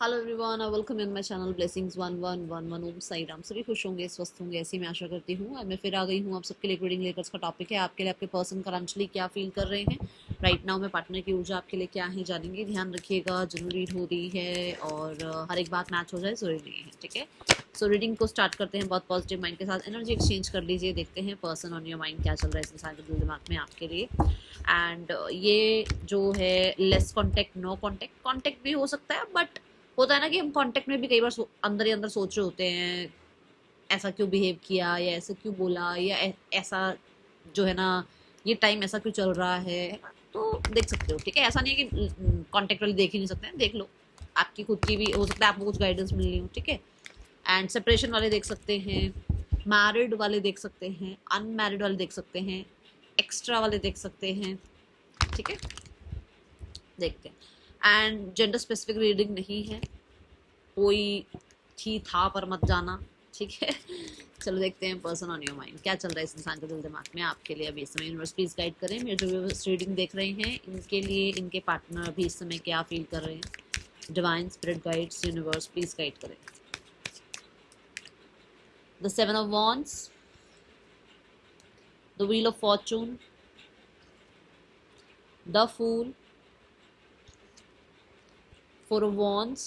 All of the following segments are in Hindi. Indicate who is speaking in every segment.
Speaker 1: Hello everyone, welcome in my channel blessings 1111 ओम साई राम। सभी खुश होंगे, स्वस्थ होंगे, ऐसी मैं आशा करती हूँ। और मैं फिर आ गई हूँ आप सबके लिए रीडिंग लेकर। इसका टॉपिक है आपके लिए आपके पर्सन करंटली क्या फील कर रहे हैं राइट नाउ में, पार्टनर की ऊर्जा आपके लिए क्या है जानेंगे। ध्यान रखिएगा, जनरल रीड हो रही है और हर एक बात मैच हो जाए जरूरी नहीं है, ठीक है। सो रीडिंग को स्टार्ट करते हैं बहुत पॉजिटिव माइंड के साथ। एनर्जी एक्सचेंज कर लीजिए, देखते हैं पर्सन ऑन योर माइंड क्या चल रहा है इस इंसान के दिल दिमाग में आपके लिए। एंड ये जो है less contact, no contact, contact भी हो सकता है, बट होता है ना कि हम कांटेक्ट में भी कई बार अंदर ही अंदर सोच रहे होते हैं ऐसा क्यों बिहेव किया या ऐसा क्यों बोला या ऐसा जो है ना ये टाइम ऐसा क्यों चल रहा है ना? तो देख सकते हो, ठीक है। ऐसा नहीं है कि कांटेक्ट वाली देख ही नहीं सकते हैं, देख लो। आपकी खुद की भी हो सकता है, आपको कुछ गाइडेंस मिल रही हो, ठीक है। एंड सेपरेशन वाले देख सकते हैं, मैरिड वाले देख सकते हैं, अनमैरिड वाले देख सकते हैं, एक्स्ट्रा वाले देख सकते हैं, ठीक है। देखते हैं। एंड जेंडर स्पेसिफिक रीडिंग नहीं है, कोई थी था पर मत जाना, ठीक है। चलो देखते हैं पर्सन ऑन योर माइंड क्या चल रहा है इस इंसान के दिल दिमाग में आपके लिए अभी इस समय। यूनिवर्स प्लीज गाइड करें मेरे जो व्यूअर्स रीडिंग देख रहे हैं, इनके लिए इनके पार्टनर अभी इस समय क्या फील कर रहे हैं। Divine spirit guides, universe please guide करें। The seven of wands, the wheel of fortune, the fool, four of wands,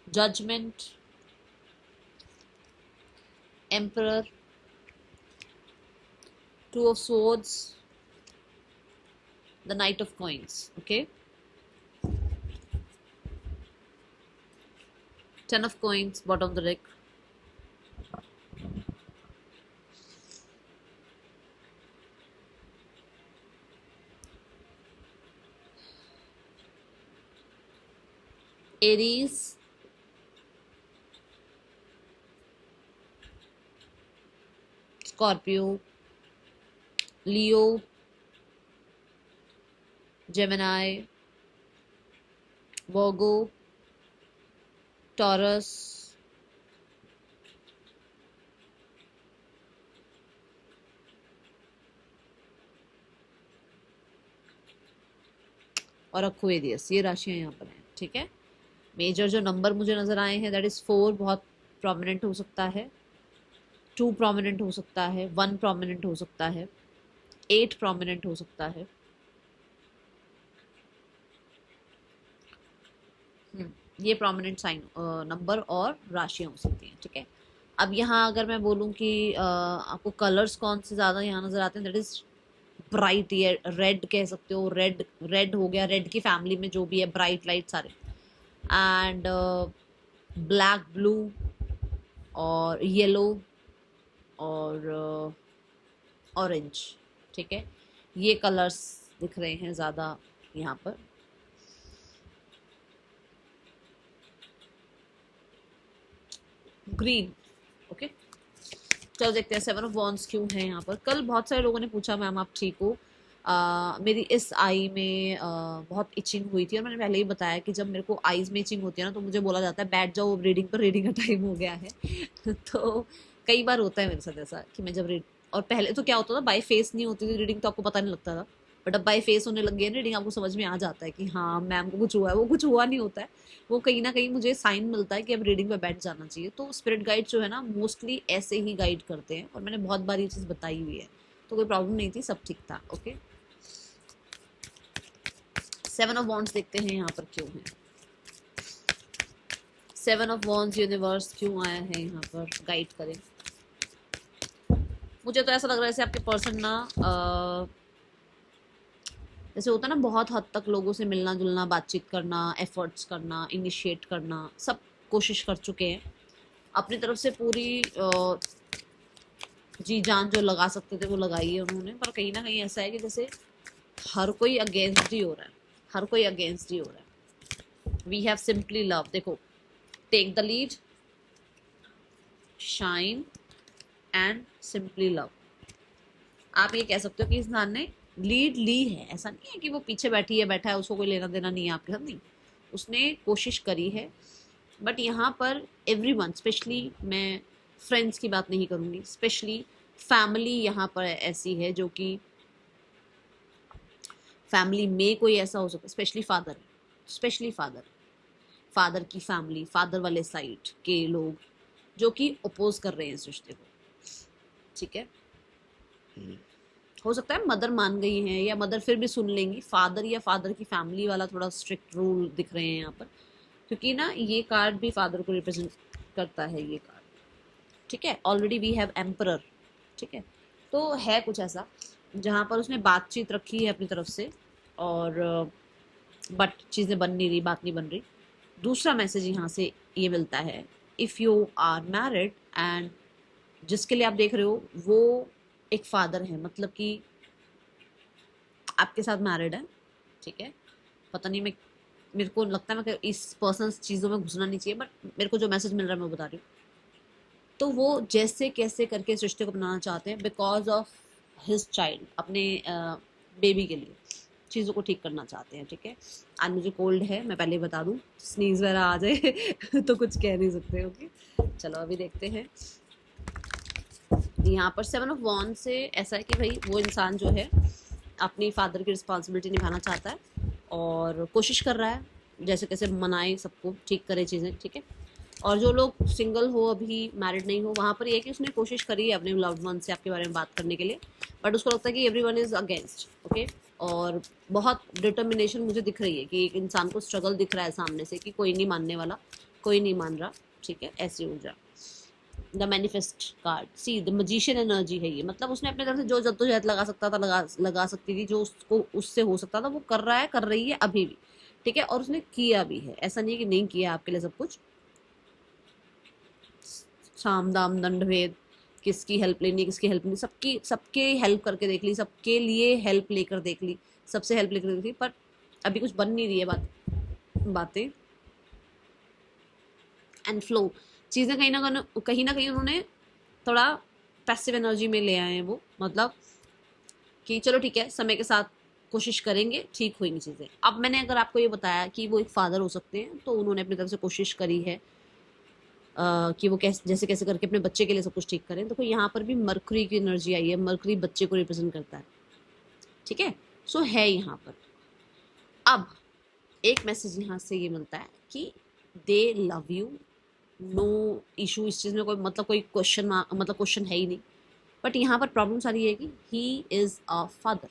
Speaker 1: judgement, emperor, two of swords, the knight of coins, okay, ten of coins bottom of the deck, Aries, Scorpio, Leo, Gemini, Virgo, Taurus, और अक्वेरियस। ये राशियां यहाँ पर हैं, ठीक है। मेजर जो नंबर मुझे नजर आए हैं दैट इज 4 बहुत प्रोमिनेंट हो सकता है, 2 प्रोमिनेंट हो सकता है, 1 प्रोमिनेंट हो सकता है, 8 प्रोमिनेंट हो सकता है। ये प्रोमिनेंट साइन नंबर और राशियां हो सकती हैं, ठीक है। अब यहाँ अगर मैं बोलूँ कि आपको कलर्स कौन से ज़्यादा यहाँ नज़र आते हैं, दैट इज़ ब्राइट। ये रेड कह सकते हो, रेड रेड हो गया, रेड की फैमिली में जो भी है ब्राइट लाइट सारे। एंड ब्लैक, ब्लू और येलो और ऑरेंज, ठीक है। ये कलर्स दिख रहे हैं ज़्यादा यहाँ पर। Green, okay. चलो देखते हैं सेवन ऑफ वॉन्ड्स क्यों है यहाँ पर। कल बहुत सारे लोगों ने पूछा मैम आप ठीक हो। मेरी इस आई में बहुत इचिंग हुई थी और मैंने पहले ही बताया कि जब मेरे को आईज में इचिंग होती है ना तो मुझे बोला जाता है बैठ जाओ रीडिंग पर, रीडिंग का टाइम हो गया है। तो कई बार होता है मेरे साथ ऐसा कि मैं जब रीड, और पहले तो क्या होता था बाई फेस नहीं होती थी रीडिंग तो आपको पता नहीं लगता था, बट अब बाई फेस होने लग गई है रीडिंग, आपको समझ में आ जाता है कि हाँ मैम को कुछ हुआ है। वो कुछ हुआ नहीं होता है, वो कहीं ना कहीं मुझे साइन मिलता है कि अब रीडिंग पे बैठ जाना चाहिए। तो स्पिरिट गाइड जो है ना मोस्टली ऐसे ही गाइड करते हैं और मैंने बहुत बार ये चीज़ बताई हुई है, तो कोई प्रॉब्लम नहीं थी, सब ठीक था, ओके। सेवन ऑफ वॉन्ड्स देखते हैं यहाँ पर क्यों है। सेवन ऑफ वॉन्ड्स यूनिवर्स क्यों आया है यहाँ पर, गाइड करें। मुझे तो ऐसा लग रहा है जैसे आपके पर्सन ना जैसे होता है ना बहुत हद तक लोगों से मिलना जुलना, बातचीत करना, एफर्ट्स करना, इनिशिएट करना, सब कोशिश कर चुके हैं अपनी तरफ से पूरी जी जान जो लगा सकते थे वो लगाई है उन्होंने। पर कहीं ना कहीं ऐसा है कि जैसे हर कोई अगेंस्ट ही हो रहा है, हर कोई अगेंस्ट ही हो रहा है। वी हैव सिंपली लव, देखो, take the lead, shine and simply love. आप ये कह सकते हो कि इस इंसान ने लीड ली है, ऐसा नहीं है कि वो पीछे बैठी है, बैठा है, उसको कोई लेना देना नहीं है आपके साथ, नहीं, उसने कोशिश करी है। बट यहाँ पर एवरीवन, स्पेशली मैं फ्रेंड्स की बात नहीं करूँगी, स्पेशली फैमिली यहाँ पर ऐसी है जो कि फैमिली में कोई ऐसा हो सकता है, स्पेशली फादर, स्पेशली फादर की फैमिली, फादर वाले साइड के लोग जो कि अपोज कर रहे हैं इस रिश्ते को, ठीक है। हो सकता है मदर मान गई हैं या मदर फिर भी सुन लेंगी, फादर या फादर की फैमिली वाला थोड़ा स्ट्रिक्ट रूल दिख रहे हैं यहाँ पर, क्योंकि ना ये कार्ड भी फादर को रिप्रेजेंट करता है ये कार्ड, ठीक है। ऑलरेडी वी हैव एम्परर, ठीक है। तो है कुछ ऐसा जहाँ पर उसने बातचीत रखी है अपनी तरफ से, और बट चीज़ें बन नहीं रही, बात नहीं बन रही। दूसरा मैसेज यहाँ से ये मिलता है, if you are married and जिसके लिए आप देख रहे हो वो एक फादर है, मतलब कि आपके साथ मैरिड है, ठीक है। पता नहीं, मेरे को लगता है मैं इस पर्सनल चीज़ों में घुसना नहीं चाहिए, बट मेरे को जो मैसेज मिल रहा है मैं बता रही हूँ। तो वो जैसे कैसे करके इस रिश्ते को बनाना चाहते हैं बिकॉज ऑफ हिज चाइल्ड, अपने बेबी के लिए चीज़ों को ठीक करना चाहते हैं, ठीक है। आज मुझे कोल्ड है, मैं पहले बता दूँ, स्नीज वगैरह आ जाए तो कुछ कह नहीं सकते, ओके। चलो अभी देखते हैं। यहाँ पर 7 ऑफ वॉन्ड से ऐसा है कि भाई वो इंसान जो है अपनी फादर की रिस्पॉन्सिबिलिटी निभाना चाहता है और कोशिश कर रहा है जैसे कैसे मनाए, सबको ठीक करे चीज़ें, ठीक है। और जो लोग सिंगल हो, अभी मैरिड नहीं हो, वहाँ पर ये है कि उसने कोशिश करी है अपने लव्ड वन से आपके बारे में बात करने के लिए, बट उसको लगता है कि एवरीवन इज़ अगेंस्ट, ओके। और बहुत डिटर्मिनेशन मुझे दिख रही है कि एक इंसान को स्ट्रगल दिख रहा है सामने से कि कोई नहीं मानने वाला, कोई नहीं मान रहा, ठीक है। ऐसी ऊर्जा, the manifest card, see the magician energy है ये, मतलब उसने अपने तरफ से जो जद्दोजहद लगा सकता था, लगा सकती थी, जो उसको उससे हो सकता था वो कर रहा है, कर रही है अभी भी, ठीक है। और उसने किया भी है, ऐसा नहीं है कि नहीं किया आपके लिए सब कुछ। साम दाम दंड भेद, किसकी हेल्प लेनी, किसकी हेल्प नहीं, सबके हेल्प करके देख ली, सबके लिए हेल्प लेकर देख ली, सबसे हेल्प लेकर देख ली, पर अभी कुछ बन नहीं रही है बातें एंड फ्लो, चीज़ें कहीं ना कहीं उन्होंने थोड़ा पैसिव एनर्जी में ले आए हैं वो, मतलब कि चलो ठीक है, समय के साथ कोशिश करेंगे, ठीक होंगी चीज़ें। अब मैंने अगर आपको ये बताया कि वो एक फादर हो सकते हैं, तो उन्होंने अपनी तरफ से कोशिश करी है कि वो जैसे कैसे करके अपने बच्चे के लिए सब कुछ ठीक करें। तो यहाँ पर भी मरकरी की एनर्जी आई है, मरकरी बच्चे को रिप्रेजेंट करता है, ठीक है। सो है यहाँ पर। अब एक मैसेज यहाँ से ये मिलता है कि they love you, no issue, इस चीज़ में कोई मतलब कोई क्वेश्चन है ही नहीं, बट यहाँ पर प्रॉब्लम सारी है कि ही इज़ अ फादर,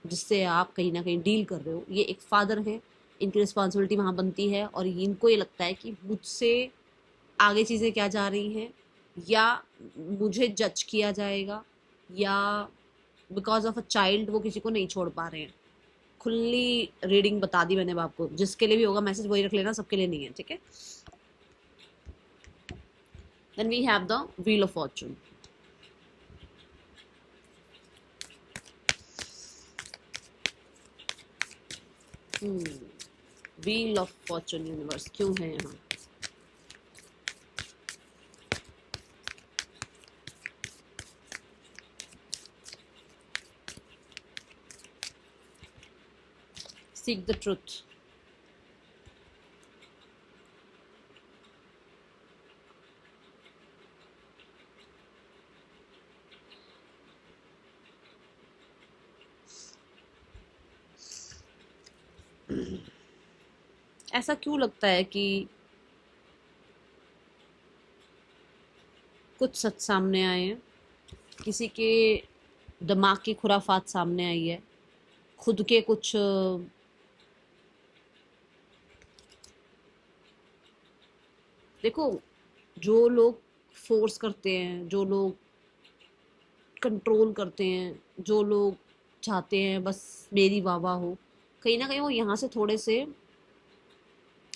Speaker 1: जिससे आप कहीं ना कहीं डील कर रहे हो, ये एक फादर है, इनकी रिस्पॉन्सिबिलिटी वहाँ बनती है, और इनको ये लगता है कि मुझसे आगे चीज़ें क्या जा रही हैं, या मुझे जज किया जाएगा, या बिकॉज ऑफ अ चाइल्ड वो किसी को नहीं छोड़ पा रहे हैं। खुली रीडिंग बता दी मैंने आपको, जिसके लिए भी होगा मैसेज वही रख लेना, सबके लिए नहीं है, ठीक है। Then we have the wheel of fortune. Wheel of fortune universe क्यों है यहाँ? Seek the truth. ऐसा क्यों लगता है कि कुछ सच सामने आए हैं, किसी के दिमाग की खुराफात सामने आई है, खुद के कुछ देखो, जो लोग फोर्स करते हैं, जो लोग कंट्रोल करते हैं, जो लोग चाहते हैं बस मेरी वाह वाह हो, कहीं ना कहीं वो यहाँ से थोड़े से,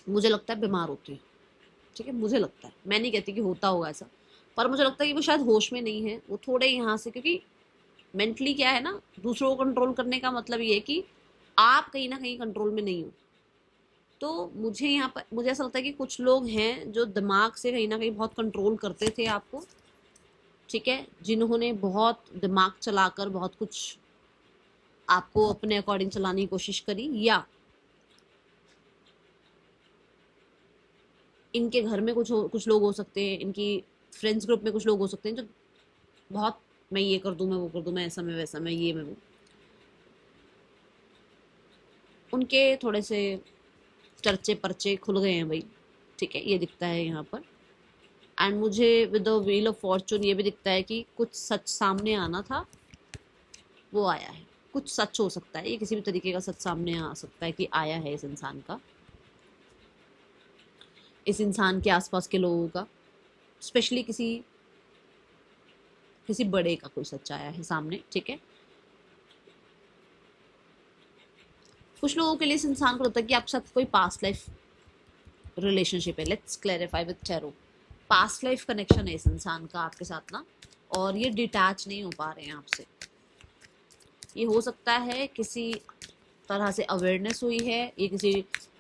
Speaker 1: मुझे लगता है, बीमार होते हैं, ठीक है। मुझे लगता है, मैं नहीं कहती कि होता होगा ऐसा, पर मुझे लगता है कि वो शायद होश में नहीं है, वो थोड़े यहाँ से, क्योंकि मेंटली क्या है ना, दूसरों को कंट्रोल करने का मतलब ये है कि आप कहीं ना कहीं कंट्रोल में नहीं हो। तो मुझे यहाँ पर मुझे ऐसा लगता है कि कुछ लोग हैं जो दिमाग से कहीं ना कहीं बहुत कंट्रोल करते थे आपको, ठीक है, जिन्होंने बहुत दिमाग चलाकर बहुत कुछ आपको अपने अकॉर्डिंग चलाने की कोशिश करी, या इनके घर में कुछ लोग हो सकते हैं, इनकी फ्रेंड्स ग्रुप में कुछ लोग हो सकते हैं जो बहुत, मैं ये कर दूं, मैं वो कर दूं, मैं ऐसा, मैं वैसा, मैं ये, मैं वो, उनके थोड़े से चर्चे पर्चे खुल गए हैं भाई, ठीक है, ये दिखता है यहाँ पर। एंड मुझे with the wheel of Fortune ये भी दिखता है कि कुछ सच सामने आना था, वो आया है। कुछ सच हो सकता है, ये किसी भी तरीके का सच सामने आ सकता है कि आया है इस इंसान का, इस इंसान के आसपास के लोगों का, स्पेशली किसी किसी बड़े का कोई सच आया है सामने, ठीक है। कुछ लोगों के लिए इस इंसान को लगता है कि आपके साथ कोई पास्ट लाइफ रिलेशनशिप है। Let's clarify with tarot, past life connection है इस इंसान का आपके साथ ना, और ये डिटैच नहीं हो पा रहे हैं आपसे। ये हो सकता है किसी तरह से अवेयरनेस हुई है, ये किसी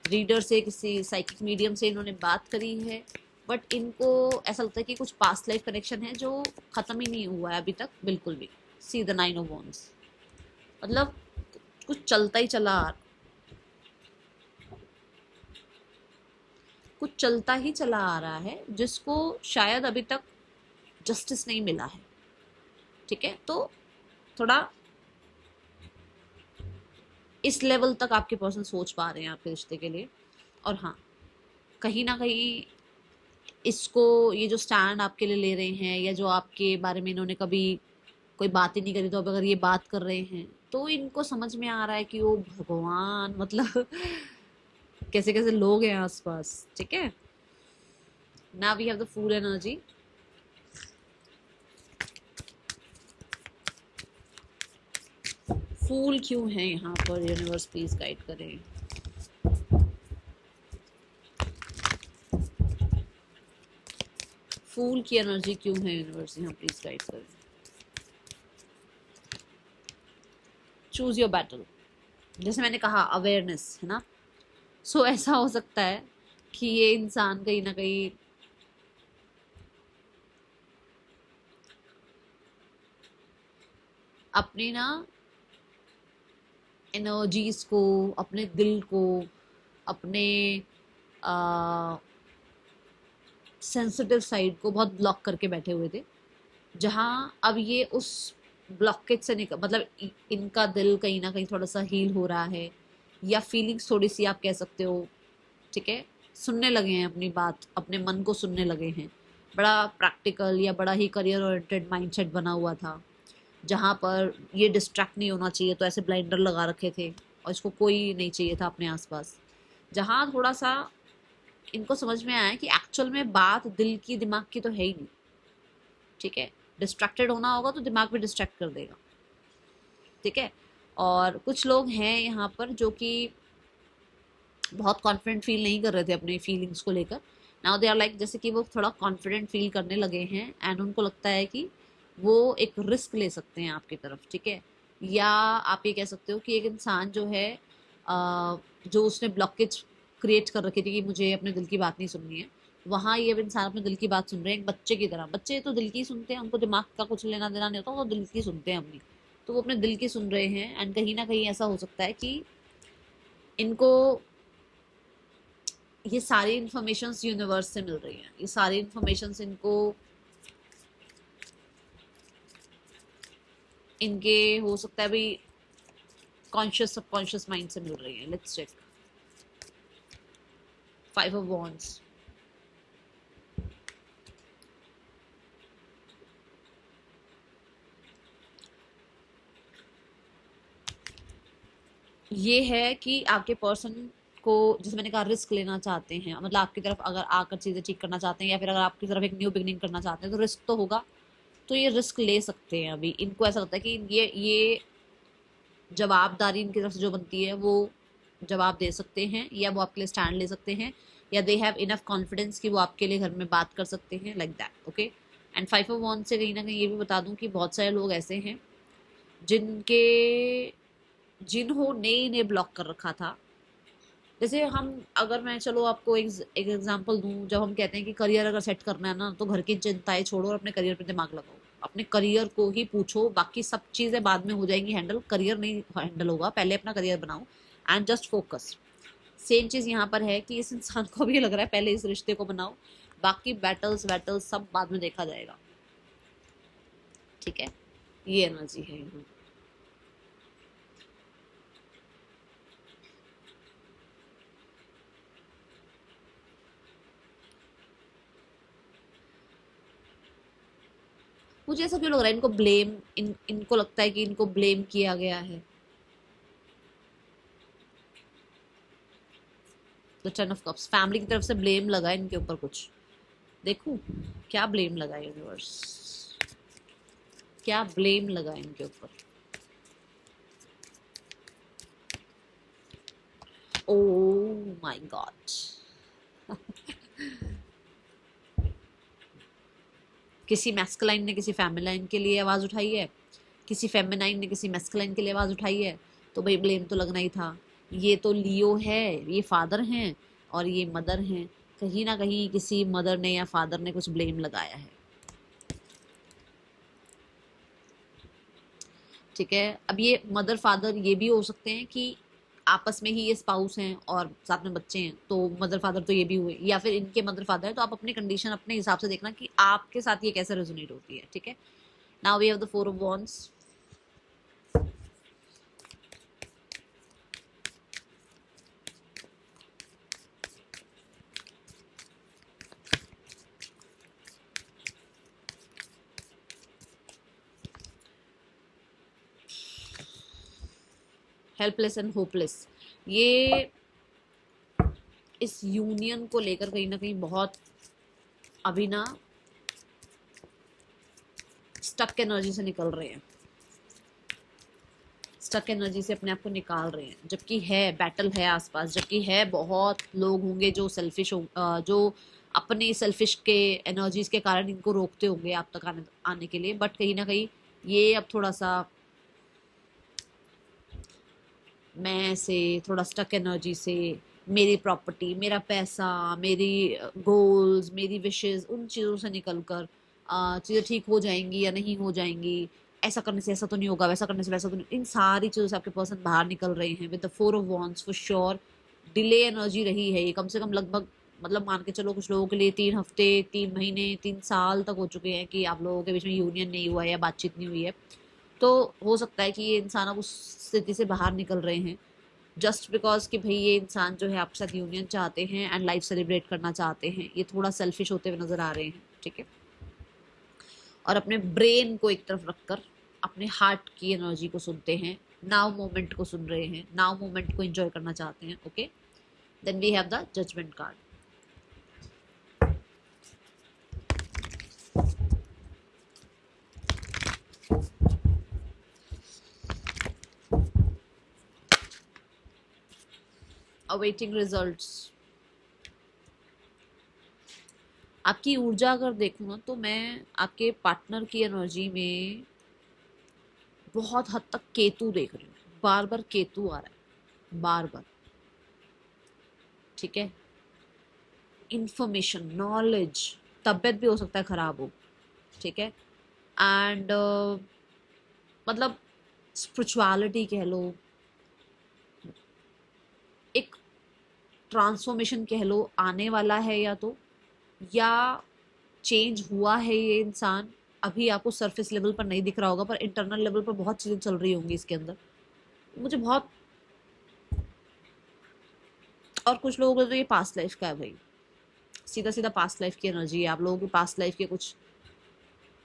Speaker 1: रीडर से, किसी साइकिक मीडियम से इन्होंने बात करी है, बट इनको ऐसा लगता है कि कुछ पास्ट लाइफ कनेक्शन है जो खत्म ही नहीं हुआ है अभी तक बिल्कुल भी। सी द 9 ऑफ वॉन्ड्स, मतलब कुछ चलता ही चला आ कुछ चलता ही चला आ रहा है जिसको शायद अभी तक जस्टिस नहीं मिला है, ठीक है। तो थोड़ा इस लेवल तक आपके पर्सन सोच पा रहे हैं आपके रिश्ते के लिए। और हाँ, कहीं ना कहीं इसको, ये जो स्टैंड आपके लिए ले रहे हैं, या जो आपके बारे में इन्होंने कभी कोई बात ही नहीं करी, तो अब अगर ये बात कर रहे हैं तो इनको समझ में आ रहा है कि ओ भगवान, मतलब कैसे कैसे लोग हैं आसपास, ठीक है। Now we have the fool energy. Fool क्यों है यहाँ पर, यूनिवर्स प्लीज गाइड करें। फूल की एनर्जी क्यों है यूनिवर्स यहाँ, प्लीज गाइड करें। चूज योर बैटल, जैसे मैंने कहा अवेयरनेस है ना। सो ऐसा हो सकता है कि ये इंसान कहीं ना कहीं अपनी ना एनर्जीज को, अपने दिल को, अपने सेंसिटिव साइड को बहुत ब्लॉक करके बैठे हुए थे, जहाँ अब ये उस ब्लॉकेज से निकल, मतलब इनका दिल कहीं ना कहीं थोड़ा सा हील हो रहा है, या फीलिंग्स थोड़ी सी आप कह सकते हो, ठीक है, सुनने लगे हैं अपनी बात, अपने मन को सुनने लगे हैं। बड़ा प्रैक्टिकल या बड़ा ही करियर ओरिएंटेड माइंडसेट बना हुआ था, जहाँ पर ये डिस्ट्रैक्ट नहीं होना चाहिए, तो ऐसे ब्लाइंडर लगा रखे थे और इसको कोई नहीं चाहिए था अपने आसपास। जहाँ थोड़ा सा इनको समझ में आया कि एक्चुअल में बात दिल की दिमाग की तो है ही नहीं, ठीक है। डिस्ट्रैक्टेड होना होगा तो दिमाग भी डिस्ट्रैक्ट कर देगा, ठीक है। और कुछ लोग हैं यहाँ पर जो कि बहुत कॉन्फिडेंट फील नहीं कर रहे थे अपने फीलिंग्स को लेकर। नाउ दे आर लाइक, जैसे कि वो थोड़ा कॉन्फिडेंट फील करने लगे हैं, एंड उनको लगता है कि वो एक रिस्क ले सकते हैं आपकी तरफ, ठीक है। या आप ये कह सकते हो कि एक इंसान जो है, जो उसने ब्लॉकेज क्रिएट कर रखी थी कि मुझे अपने दिल की बात नहीं सुननी है, वहाँ ये इंसान अपने दिल की बात सुन रहे हैं एक बच्चे की तरह। बच्चे तो दिल की सुनते हैं, उनको दिमाग का कुछ लेना देना नहीं होता, वो दिल की सुनते हैं अपनी। तो वो अपने दिल की सुन रहे हैं, एंड कहीं ना कहीं ऐसा हो सकता है कि इनको ये सारी इन्फॉर्मेशंस यूनिवर्स से मिल रही हैं, ये सारी इन्फॉर्मेशंस इनको इनके हो सकता है भी कॉन्शियस सबकॉन्शियस माइंड से मिल रही है। Let's check 5 of wands. ये है कि आपके पर्सन को, जैसे मैंने कहा, रिस्क लेना चाहते हैं, मतलब आपकी तरफ अगर आकर चीज़ें ठीक करना चाहते हैं, या फिर अगर आपकी तरफ एक न्यू बिगनिंग करना चाहते हैं, तो रिस्क तो होगा। तो ये रिस्क ले सकते हैं अभी। इनको ऐसा लगता है कि ये जवाबदारी इनकी तरफ से जो बनती है वो जवाब दे सकते हैं, या वो आपके लिए स्टैंड ले सकते हैं, या दे हैव इनफ कॉन्फिडेंस कि वो आपके लिए घर में बात कर सकते हैं, like that, okay. And 5 of wands से कहीं ना कहीं ये भी बता दूं कि बहुत सारे लोग ऐसे हैं जिनके जिन्होंने इन्हें ब्लॉक कर रखा था। जैसे हम, अगर मैं चलो आपको एक एग्जांपल दूं, जब हम कहते हैं कि करियर अगर सेट करना है ना, तो घर की चिंताएं छोड़ो और अपने करियर पे दिमाग लगाओ, अपने करियर को ही पूछो, बाकी सब चीज़ें बाद में हो जाएंगी हैंडल, करियर नहीं हैंडल होगा, पहले अपना करियर बनाओ एंड जस्ट फोकस। सेम चीज़ यहाँ पर है कि इस इंसान को भी लग रहा है पहले इस रिश्ते को बनाओ, बाकी बैटल्स वैटल्स सब बाद में देखा जाएगा, ठीक है। ये एनर्जी है यहाँ। मुझे ऐसा क्यों लग रहा है इनको ब्लेम, इनको लगता है कि इनको ब्लेम किया गया है। The ten of cups, family की तरफ से ब्लेम लगा है इनके ऊपर कुछ। देखूं क्या ब्लेम लगा है यूनिवर्स, क्या ब्लेम लगा है इनके ऊपर। ओह माय गॉड, किसी मैस्कुलाइन ने किसी फेमिनाइन के लिए आवाज उठाई है, किसी फेमिनाइन ने किसी मैस्कुलाइन के लिए आवाज उठाई है, तो भाई ब्लेम तो लगना ही था। ये तो लियो है, ये फादर हैं और ये मदर हैं, कहीं ना कहीं किसी मदर ने या फादर ने कुछ ब्लेम लगाया है। ठीक है, अब ये मदर फादर ये भी हो सकते हैं कि आपस में ही ये स्पाउस हैं और साथ में बच्चे हैं, तो मदर फादर तो ये भी हुए, या फिर इनके मदर फादर है। तो आप अपनी कंडीशन अपने हिसाब से देखना कि आपके साथ ये कैसे रेजोनेट होती है। ठीक है, now we have the four of wands. Helpless and hopeless, ये इस यूनियन को लेकर कहीं ना कहीं बहुत अभी ना स्टक एनर्जी से निकल रहे हैं, स्टक एनर्जी से अपने आप को निकाल रहे हैं। जबकि है बैटल है आसपास, जबकि है बहुत लोग होंगे जो सेल्फिश जो अपने सेल्फिश के एनर्जीज के कारण इनको रोकते होंगे आप तक आने के लिए। बट कहीं ना कहीं ये अब थोड़ा सा मैं से थोड़ा स्टक एनर्जी से, मेरी प्रॉपर्टी, मेरा पैसा, मेरी गोल्स, मेरी विशेस, उन चीज़ों से निकल कर चीज़ें ठीक हो जाएंगी या नहीं हो जाएंगी, ऐसा करने से ऐसा तो नहीं होगा, वैसा करने से वैसा तो नहीं, इन सारी चीज़ों से आपके पर्सन बाहर निकल रहे हैं। With the four of wands for sure delay energy रही है ये, कम से कम लगभग मतलब मान के चलो कुछ लोगों के लिए 3 हफ्ते, 3 महीने, 3 साल तक हो चुके हैं कि आप लोगों के बीच में यूनियन नहीं हुआ है या बातचीत नहीं हुई है। तो हो सकता है कि ये इंसान अब उस स्थिति से बाहर निकल रहे हैं जस्ट बिकॉज कि भाई ये इंसान जो है आपके साथ यूनियन चाहते हैं एंड लाइफ सेलिब्रेट करना चाहते हैं। ये थोड़ा सेल्फिश होते हुए नजर आ रहे हैं। ठीक है, और अपने ब्रेन को एक तरफ रखकर अपने हार्ट की एनर्जी को सुनते हैं, नाउ मोमेंट को सुन रहे हैं, नाउ मोमेंट को एंजॉय करना चाहते हैं। Okay, then we have the judgment card. Awaiting results. आपकी ऊर्जा अगर देखूँ ना तो मैं आपके पार्टनर की एनर्जी में बहुत हद तक केतु देख रही हूँ, बार बार केतु आ रहा है, बार बार। ठीक है, इंफॉर्मेशन, नॉलेज, तबीयत भी हो सकता है खराब हो। ठीक है, एंड मतलब स्पिरिचुअलिटी कह लो, एक ट्रांसफॉर्मेशन कह लो आने वाला है, या चेंज हुआ है ये इंसान। अभी आपको सरफेस लेवल पर नहीं दिख रहा होगा पर इंटरनल लेवल पर बहुत चीजें चल रही होंगी इसके अंदर, मुझे बहुत। और कुछ लोगों को तो ये पास्ट लाइफ का है भाई, सीधा सीधा पास्ट लाइफ की एनर्जी है। आप लोगों के पास्ट लाइफ के कुछ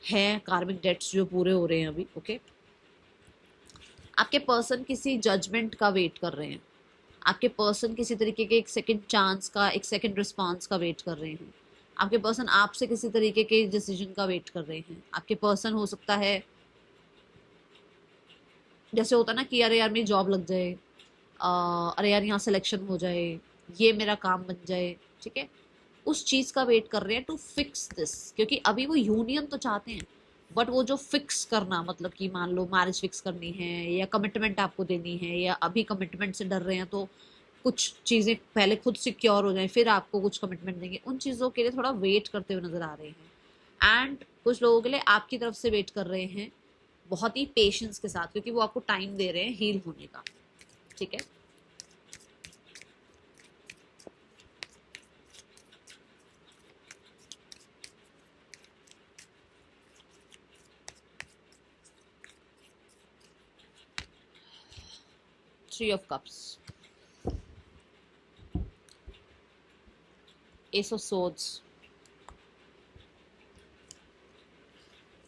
Speaker 1: हैं कार्मिक डेट्स जो पूरे हो रहे हैं अभी। ओके, आपके पर्सन किसी जजमेंट का वेट कर रहे हैं, आपके पर्सन किसी तरीके के एक सेकंड चांस का, एक सेकंड रिस्पांस का वेट कर रहे हैं। आपके पर्सन आपसे किसी तरीके के डिसीजन का वेट कर रहे हैं। आपके पर्सन हो सकता है जैसे होता ना कि अरे यार मेरी जॉब लग जाए, अरे यार यहाँ सिलेक्शन हो जाए, ये मेरा काम बन जाए। ठीक है, उस चीज का वेट कर रहे हैं टू फिक्स दिस, क्योंकि अभी वो यूनियन तो चाहते हैं बट वो जो फिक्स करना, मतलब कि मान लो मैरिज फिक्स करनी है या कमिटमेंट आपको देनी है, या अभी कमिटमेंट से डर रहे हैं तो कुछ चीजें पहले खुद सिक्योर हो जाए फिर आपको कुछ कमिटमेंट देंगे, उन चीजों के लिए थोड़ा वेट करते हुए नजर आ रहे हैं। एंड कुछ लोगों के लिए आपकी तरफ से वेट कर रहे हैं बहुत ही पेशेंस के साथ, क्योंकि वो आपको टाइम दे रहे हैं हील होने का। ठीक है, three of cups, S of swords,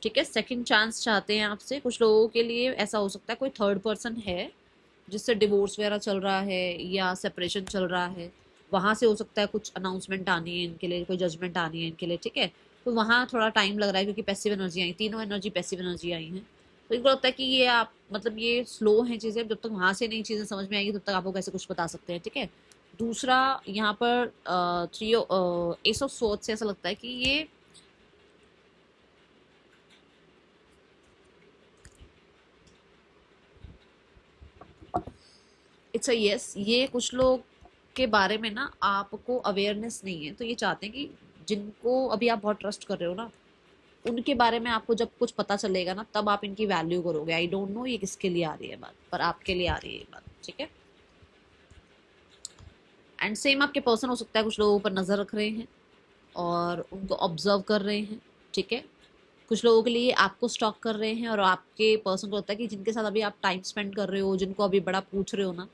Speaker 1: ठीक है, सेकंड चांस चाहते हैं आपसे। कुछ लोगों के लिए ऐसा हो सकता है कोई थर्ड पर्सन है जिससे डिवोर्स वगैरह चल रहा है या सेपरेशन चल रहा है, वहाँ से हो सकता है कुछ अनाउंसमेंट आनी है इनके लिए, कोई जजमेंट आनी है इनके लिए, ठीक है। तो वहाँ थोड़ा टाइम लग रहा है क्योंकि पैसिव एनर्जी आई, तीनों एनर्जी पैसिव एनर्जी आई हैं। तो इनको लगता है कि ये आप मतलब ये स्लो हैं चीज़ें, जब तक वहाँ से नई चीज़ें समझ में आएगी तब तक आपको कैसे कुछ बता सकते हैं, ठीक है। दूसरा यहाँ पर थ्री एस ऑफ सोर्ड्स से ऐसा लगता है कि ये इट्स अ यस, ये कुछ लोग के बारे में ना आपको अवेयरनेस नहीं है, तो ये चाहते हैं कि जिनको अभी आप बहुत ट्रस्ट कर रहे हो ना, उनके बारे में आपको जब कुछ पता चलेगा ना तब आप इनकी वैल्यू करोगे। आई डोंट नो ये किसके लिए आ रही है बात, पर आपके लिए आ रही है ये बात, ठीक है। एंड सेम आपके पर्सन हो सकता है कुछ लोगों पर नज़र रख रहे हैं और उनको ऑब्जर्व कर रहे हैं, ठीक है। कुछ लोगों के लिए आपको स्टॉक कर रहे हैं और आपके पर्सन को लगता है कि जिनके साथ अभी आप टाइम स्पेंड कर रहे हो, जिनको अभी बड़ा पूछ रहे हो ना,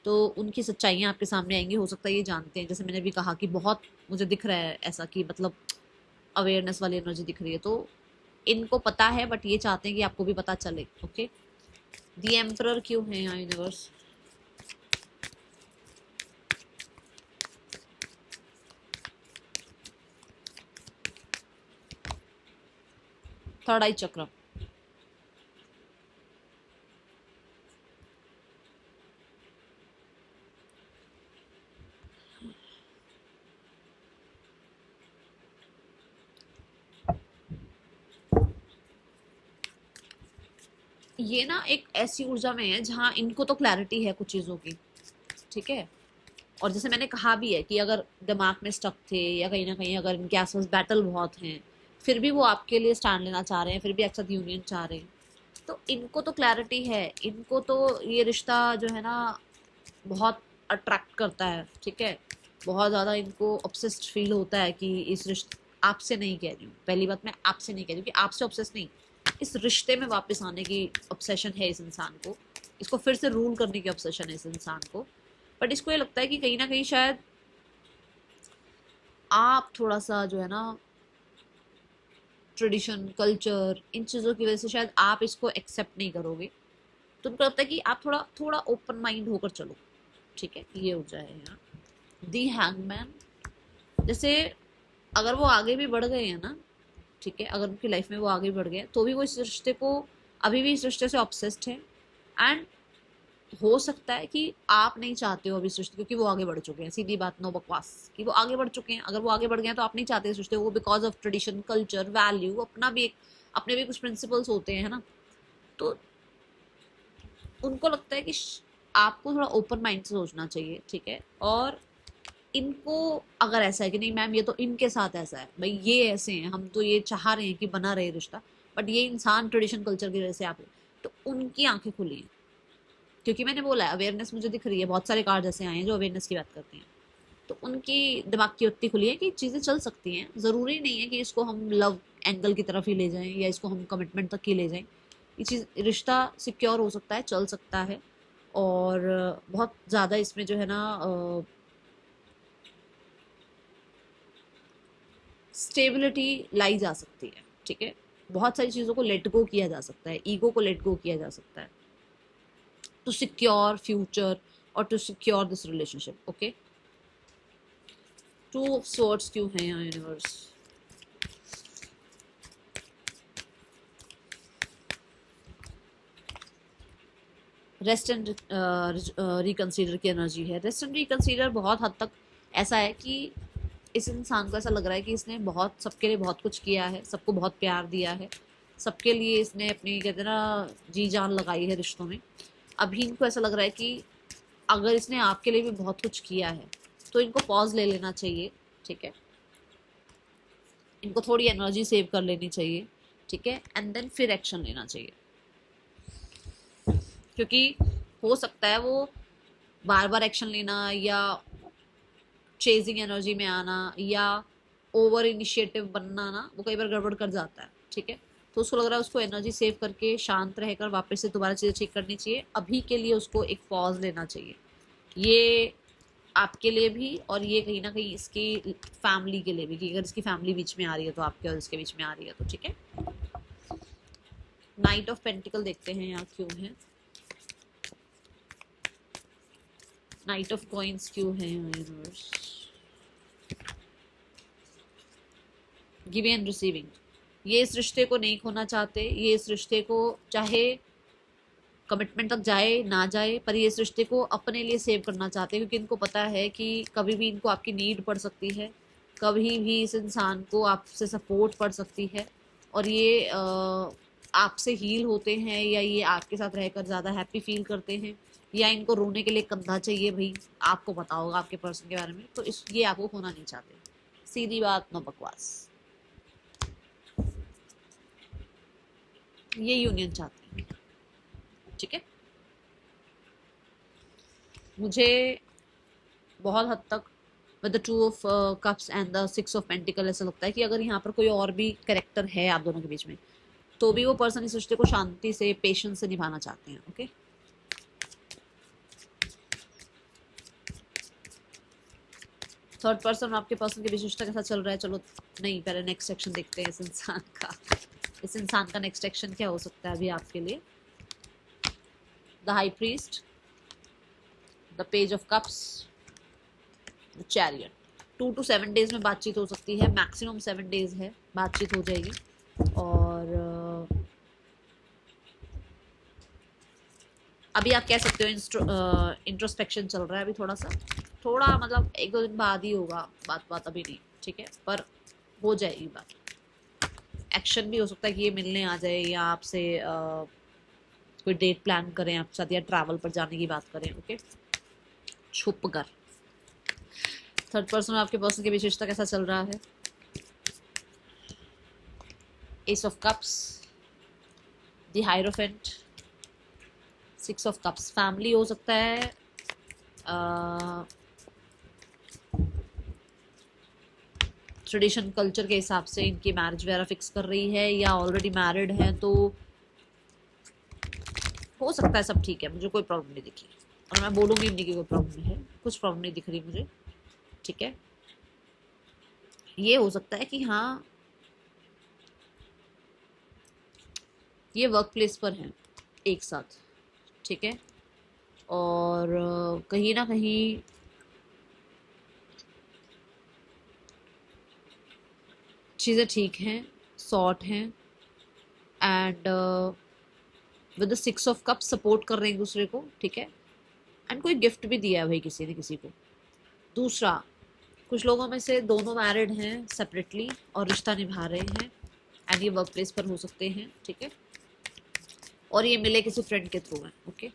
Speaker 1: तो उनकी सच्चाइयाँ आपके सामने आएंगी। हो सकता है ये जानते हैं, जैसे मैंने भी कहा कि बहुत मुझे दिख रहा है ऐसा कि मतलब अवेयरनेस वाली एनर्जी दिख रही है, तो इनको पता है बट ये चाहते हैं कि आपको भी पता चले, ओके। द एम्परर क्यों है यहाँ यूनिवर्स? थर्ड आई चक्र, ये ना एक ऐसी ऊर्जा में है जहाँ इनको तो क्लैरिटी है कुछ चीज़ों की, ठीक है। और जैसे मैंने कहा भी है कि अगर दिमाग में स्टक थे या कहीं ना कहीं अगर इनके आसपास बैटल बहुत हैं, फिर भी वो आपके लिए स्टैंड लेना चाह रहे हैं, फिर भी एक साथ यूनियन चाह रहे हैं, तो इनको तो क्लैरिटी है, इनको तो ये रिश्ता जो है ना बहुत अट्रैक्ट करता है, ठीक है। बहुत ज़्यादा इनको ऑब्सेस्ड फील होता है कि इस रिश्ते, आपसे नहीं कह रही हूँ, पहली बात मैं आपसे नहीं कह रही हूँ कि आपसे ऑब्सेस नहीं, इस रिश्ते में वापस आने की ऑब्सेशन है इस इंसान को, इसको फिर से रूल करने की ऑब्सेशन है इस इंसान को। बट इसको ये लगता है कि कहीं ना कहीं शायद आप थोड़ा सा जो है ना ट्रेडिशन कल्चर इन चीज़ों की वजह से शायद आप इसको एक्सेप्ट नहीं करोगे, तो उनको लगता है कि आप थोड़ा थोड़ा ओपन माइंड होकर चलो, ठीक है। ये हो जाए यहाँ दी हैंगमैन, जैसे अगर वो आगे भी बढ़ गए हैं ना, ठीक है, अगर उनकी लाइफ में वो आगे बढ़ गए तो भी वो इस रिश्ते को अभी भी इस रिश्ते से ऑब्सेस्ड है। एंड हो सकता है कि आप नहीं चाहते हो अभी इस रिश्ते, क्योंकि वो आगे बढ़ चुके हैं, सीधी बात, नो बकवास, कि वो आगे बढ़ चुके हैं। अगर वो आगे बढ़ गए हैं तो आप नहीं चाहते इस रिश्ते को, because of tradition culture value, अपना भी एक अपने भी कुछ प्रिंसिपल्स होते हैं ना, तो उनको लगता है कि आपको थोड़ा ओपन माइंड से सोचना चाहिए, ठीक है। और इनको अगर ऐसा है कि नहीं मैम ये तो इनके साथ ऐसा है, भाई ये ऐसे हैं, हम तो ये चाह रहे हैं कि बना रहे रिश्ता, बट ये इंसान ट्रेडिशन कल्चर की वजह से आप, तो उनकी आंखें खुली हैं, क्योंकि मैंने बोला है अवेयरनेस मुझे दिख रही है, बहुत सारे कार्ड ऐसे आए हैं जो अवेयरनेस की बात करते हैं, तो उनकी दिमाग की उतनी खुली है कि चीज़ें चल सकती हैं। ज़रूरी नहीं है कि इसको हम लव एंगल की तरफ ही ले जाएं या इसको हम कमिटमेंट तक ही ले जाएं। ये चीज़, रिश्ता सिक्योर हो सकता है, चल सकता है, और बहुत ज़्यादा इसमें जो है ना स्टेबिलिटी लाई जा सकती है, ठीक है। बहुत सारी चीज़ों को लेट गो किया जा सकता है, ईगो को लेट गो किया जा सकता है टू सिक्योर फ्यूचर और to secure this relationship, okay. Two of swords क्यों है यहाँ यूनिवर्स? रेस्ट एंड रिकंसीडर की एनर्जी है। रेस्ट एंड रिकंसीडर बहुत हद तक ऐसा है कि इस इंसान को ऐसा लग रहा है कि इसने बहुत सबके लिए बहुत कुछ किया है, सबको बहुत प्यार दिया है, सबके लिए इसने अपनी कहते हैं ना जी जान लगाई है रिश्तों में। अभी इनको ऐसा लग रहा है कि अगर इसने आपके लिए भी बहुत कुछ किया है तो इनको पॉज ले लेना चाहिए, ठीक है। इनको थोड़ी एनर्जी सेव कर लेनी चाहिए, ठीक है, एंड देन फिर एक्शन लेना चाहिए, क्योंकि हो सकता है वो बार बार एक्शन लेना या चेजिंग एनर्जी में आना या ओवर इनिशिएटिव बनना ना, वो कई बार गड़बड़ कर जाता है, ठीक है। तो उसको लग रहा है उसको एनर्जी सेव करके शांत रहकर वापस से दोबारा चीज़ें ठीक करनी चाहिए। अभी के लिए उसको एक पॉज लेना चाहिए, ये आपके लिए भी और ये कहीं ना कहीं इसकी फैमिली के लिए भी, कि अगर इसकी फैमिली बीच में आ रही है तो आपके और इसके बीच में आ रही है तो, ठीक है। नाइट ऑफ पेंटिकल देखते हैं यहाँ क्यों है, नाइट ऑफ कॉइंस क्यों है यहाँ यूनिवर्स, गिविंग एंड रिसीविंग। ये इस रिश्ते को नहीं खोना चाहते, ये इस रिश्ते को चाहे कमिटमेंट तक जाए ना जाए, पर ये इस रिश्ते को अपने लिए सेव करना चाहते हैं, क्योंकि इनको पता है कि कभी भी इनको आपकी नीड पड़ सकती है, कभी भी इस इंसान को आपसे सपोर्ट पड़ सकती है, और ये आपसे हील होते हैं, या ये आपके साथ रहकर ज़्यादा हैप्पी फील करते हैं, या इनको रोने के लिए कंधा चाहिए भाई, आपको पता होगा आपके पर्सन के बारे में, तो इस ये आपको खोना नहीं चाहते। सीधी बात, नो बकवास। ये यूनियन चाहते हैं, ठीक है। मुझे बहुत हद तक with the 2 of cups and the 6 of pentacle ऐसा लगता है कि अगर यहाँ पर कोई और भी कैरेक्टर है आप दोनों के बीच में, तो भी वो पर्सन इस रिश्ते को शांति से, पेशेंस से निभाना चाहते हैं। ओके, थर्ड पर्सन आपके पर्सन के बीच रिश्ता कैसा चल रहा है, चलो नहीं, पहले नेक्स्ट सेक्शन देखते हैं इस इंसान का। इस इंसान का नेक्स्ट सेक्शन क्या हो सकता है अभी आपके लिए। The high priest, the page of cups, the chariot. 2 to 7 days में बातचीत हो सकती है, मैक्सिमम 7 डेज है, बातचीत हो जाएगी। और अभी आप कह सकते हो इंट्रोस्पेक्शन चल रहा है अभी, थोड़ा मतलब 1-2 दिन बाद ही होगा, बात अभी नहीं, ठीक है, पर हो जाएगी बात। एक्शन भी हो सकता है कि ये मिलने आ जाए, या आपसे कोई डेट प्लान करें आपके साथ, या ट्रैवल पर जाने की बात करें। ओके, छुप कर। थर्ड पर्सन और आपके पर्सन के बीच रिश्ता कैसा चल रहा है। S of cups, the hierophant, 6 of cups. Family हो सकता है, ट्रेडिशन कल्चर के हिसाब से इनकी मैरिज वगैरह फिक्स कर रही है, या ऑलरेडी मैरिड है, तो हो सकता है सब ठीक है, मुझे कोई प्रॉब्लम नहीं दिखी, और मैं बोलूँगी नहीं कि कोई प्रॉब्लम है, कुछ प्रॉब्लम नहीं दिख रही मुझे, ठीक है। ये हो सकता है कि हाँ ये वर्क प्लेस पर हैं एक साथ, ठीक है, और कहीं ना कहीं चीज़ें ठीक हैं, सॉर्ट हैं, and with the 6 of cup support कर रहे हैं एक दूसरे को, ठीक है, एंड कोई गिफ्ट भी दिया है भाई किसी ने किसी को। दूसरा, कुछ लोगों में से दोनों मैरिड हैं सेपरेटली और रिश्ता निभा रहे हैं, एंड ये वर्क प्लेस पर हो सकते हैं, ठीक है, और ये मिले किसी फ्रेंड के थ्रू में। ओके,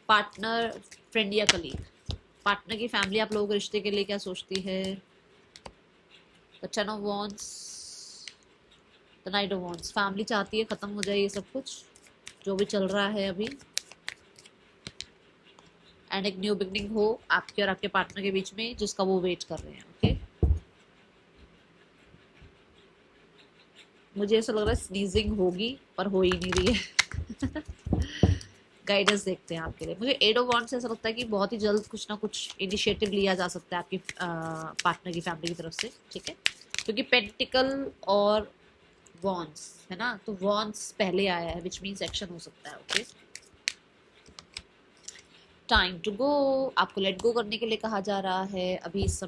Speaker 1: पार्टनर, फ्रेंड या कलीग। पार्टनर की फैमिली आप लोगों के रिश्ते के लिए क्या सोचती है। The 10 of wands, the night of wands. Family चाहती है खत्म हो जाए ये सब कुछ जो भी चल रहा है अभी, एंड एक न्यू बिगनिंग हो आपके और आपके पार्टनर के बीच में, जिसका वो वेट कर रहे हैं। ओके, मुझे ऐसा लग रहा है स्नीजिंग होगी, पर हो ही नहीं रही है। गाइडेंस देखते हैं आपके लिए। मुझे 8 ऑफ वॉन्ड्स से ऐसा लगता है कि बहुत ही जल्द कुछ ना कुछ इनिशिएटिव लिया जा सकता है आपकी पार्टनर की फैमिली की तरफ से, ठीक है, क्योंकि पेंटिकल और वॉन्ड्स है ना, तो वॉन्ड्स पहले आया है, विच मीन्स एक्शन हो सकता है। ओके, टाइम टू गो, आपको लेट गो करने के लिए कहा जा रहा है अभी इस समय।